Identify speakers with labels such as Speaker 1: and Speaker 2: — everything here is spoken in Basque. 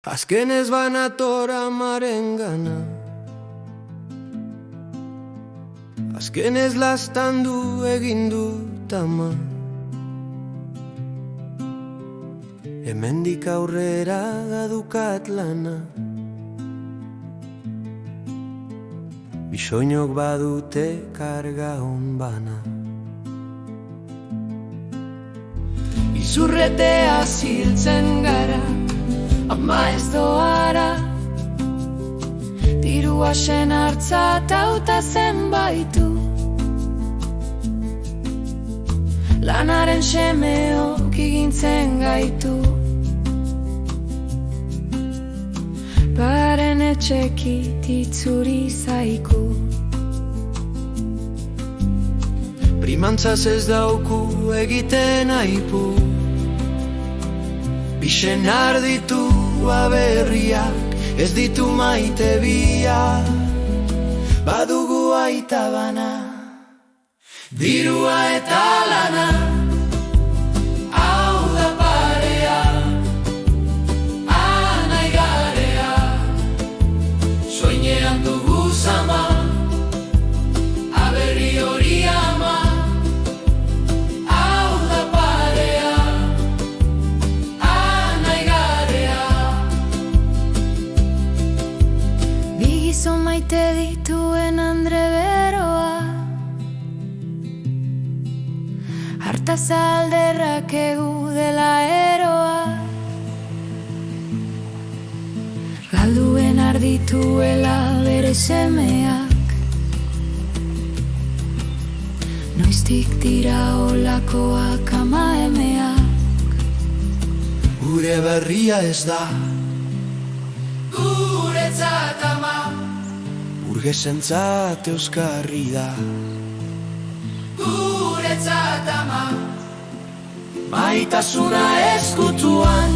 Speaker 1: Azkenez banator amaren gana, azkenez lastandu egin dut ama. Hemendik aurrera gadukat lana, bisoinok badute karga hon bana. Izurretea ziltzen gara, ama ez doara, dirua sen hartza tauta zenbaitu. Lanaren semeok igintzen gaitu, baren etxekit itzuri zaiku. Primantzaz ez dauku egiten aipu, bixen arditu aberriak, ez ditu maite biak. Badugu aita bana, dirua eta lana, hau da parea, anai garea, soinean dugu zama, aberri hori ama. Hau da parea, anai garea. Bi gizon maite dituen andre beroa, hartaz alderrak egu dela eroa. Galduen ardituela bere semeak, noiztik dira olakoak ama emeak. Gure berria ez da, guretzat ama, burgesentzat euskarri da. Guretzat ama, maitasuna ezkutuan.